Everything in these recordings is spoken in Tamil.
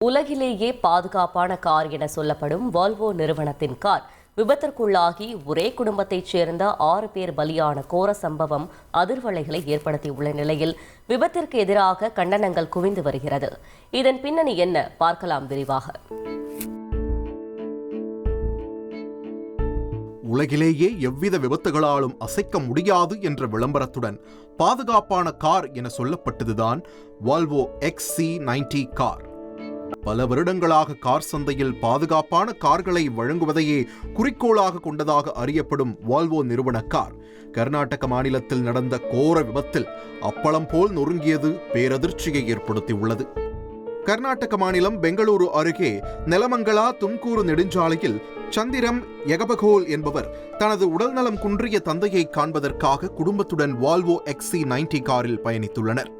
உலகிலேயே பாதுகாப்பான கார் என சொல்லப்படும் வால்வோ நிறுவனத்தின் கார் விபத்திற்குள்ளாகி ஒரே குடும்பத்தைச் சேர்ந்த 6 பேர் பலியான கோர சம்பவம் அதிர்வலைகளை ஏற்படுத்தியுள்ள நிலையில் விபத்திற்கு எதிராக கண்டனங்கள் குவிந்து வருகிறது. இதன் பின்னணி என்ன பார்க்கலாம் விரிவாக. உலகிலேயே எவ்வித விபத்துகளாலும் அசைக்க முடியாது என்ற விளம்பரத்துடன் பாதுகாப்பான கார் என சொல்லப்பட்டதுதான் வால்வோ XC90 கார். பல வருடங்களாக கார் சந்தையில் பாதுகாப்பான கார்களை வழங்குவதையே குறிக்கோளாக கொண்டதாக அறியப்படும் வால்வோ நிறுவன கார் கர்நாடக மாநிலத்தில் நடந்த கோர விபத்தில் அப்பளம் போல் நொறுங்கியது பேரதிர்ச்சியை ஏற்படுத்தியுள்ளது. கர்நாடக மாநிலம் பெங்களூரு அருகே நெலமங்கலா தும்கூரு நெடுஞ்சாலையில் சந்திரம் எகபகோல் என்பவர் தனது உடல்நலம் குன்றிய தந்தையை காண்பதற்காக குடும்பத்துடன் வால்வோ XC90 காரில் பயணித்துள்ளனர்.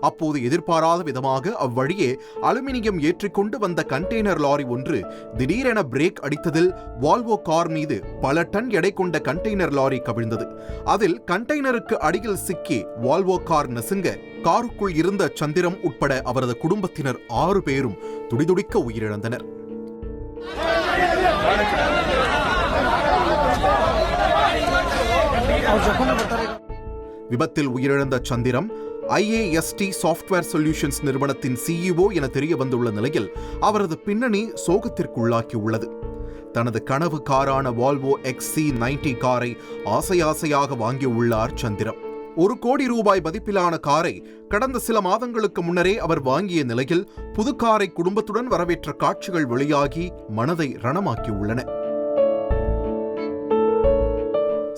அப்போது எதிர்பாராத விதமாக அவ்வழியே அலுமினியம் ஏற்றிக்கொண்டு வந்த கண்டெய்னர் லாரி ஒன்று திடீரென பிரேக் அடித்ததில் வால்வோ கார் மீது பல டன் எடை கொண்ட கண்டெய்னர் லாரி கவிழ்ந்தது. அதில் கண்டெய்னருக்கு அடியில் சிக்கி வால்வோ கார் நசுங்க காருக்குள் இருந்த சந்திரம் உட்பட அவரது குடும்பத்தினர் 6 பேரும் துடிதுடிக்க உயிரிழந்தனர். விபத்தில் உயிரிழந்த சந்திரம் IAST சாஃப்ட்வேர் சொல்யூஷன்ஸ் நிறுவனத்தின் CEO என தெரிய வந்துள்ள நிலையில் அவரது பின்னணி சோகத்திற்குள்ளாக்கியுள்ளது. தனது கனவு காரான வால்வோ XC90 காரை ஆசையாக வாங்கியுள்ளார் சந்திரம். 1 கோடி ரூபாய் மதிப்பிலான காரை கடந்த சில மாதங்களுக்கு முன்னரே அவர் வாங்கிய நிலையில் புது காரை குடும்பத்துடன் வரவேற்ற காட்சிகள் வெளியாகி மனதை ரணமாக்கியுள்ளன.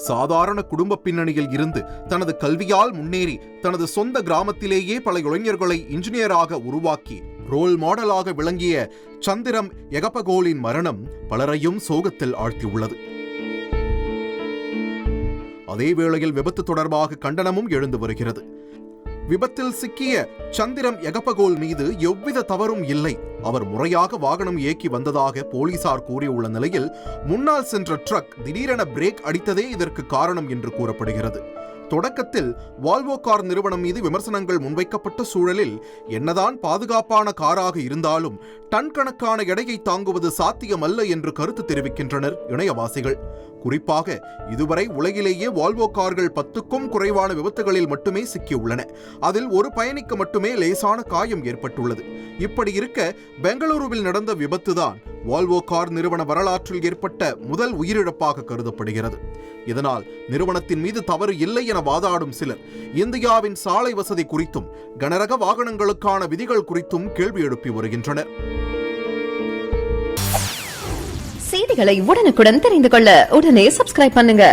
சாதாரண குடும்ப பின்னணியில் இருந்து தனது கல்வியால் முன்னேறி தனது சொந்த கிராமத்திலேயே பல இளைஞர்களை இன்ஜினியராக உருவாக்கி ரோல் மாடலாக விளங்கிய சந்திரம் எகபகோலின் மரணம் பலரையும் சோகத்தில் ஆழ்த்தியுள்ளது. அதே வேளையில் விபத்து தொடர்பாக கண்டனமும் எழுந்து வருகிறது. விபத்தில் சிக்கிய சந்திரம் எகபகோல் மீது எவ்வித தவறும் இல்லை, அவர் முறையாக வாகனம் இயக்கி வந்ததாக போலீசார் கூறியுள்ள நிலையில் முன்னால் சென்ற ட்ரக் திடீரென பிரேக் அடித்ததே இதற்கு காரணம் என்று கூறப்படுகிறது. தொடக்கத்தில் வால்வோ கார் நிறுவனம் மீது விமர்சனங்கள் முன்வைக்கப்பட்ட சூழலில் என்னதான் பாதுகாப்பான காராக இருந்தாலும் டன் கணக்கான எடையை தாங்குவது சாத்தியமல்ல என்று கருத்து தெரிவிக்கின்றனர் இணையவாசிகள். குறிப்பாக இதுவரை உலகிலேயே வால்வோ கார்கள் 10க்கும் குறைவான விபத்துகளில் மட்டுமே சிக்கியுள்ளன. அதில் ஒரு பயணிக்கு மட்டுமே லேசான காயம் ஏற்பட்டுள்ளது. இப்படி இருக்க பெங்களூருவில் நடந்த விபத்துதான் வால்வோ கார் நிறுவன வரலாற்றில் ஏற்பட்ட முதல் உயிரிழப்பாக கருதப்படுகிறது. இதனால் நிறுவனத்தின் மீது தவறு இல்லை என வாதாடும் சிலர் இந்தியாவின் சாலை வசதி குறித்தும் கனரக வாகனங்களுக்கான விதிகள் குறித்தும் கேள்வி எழுப்பி வருகின்றனர். செய்திகளை உடனுக்குடன் தெரிந்து கொள்ள உடனே சப்ஸ்கிரைப் பண்ணுங்க.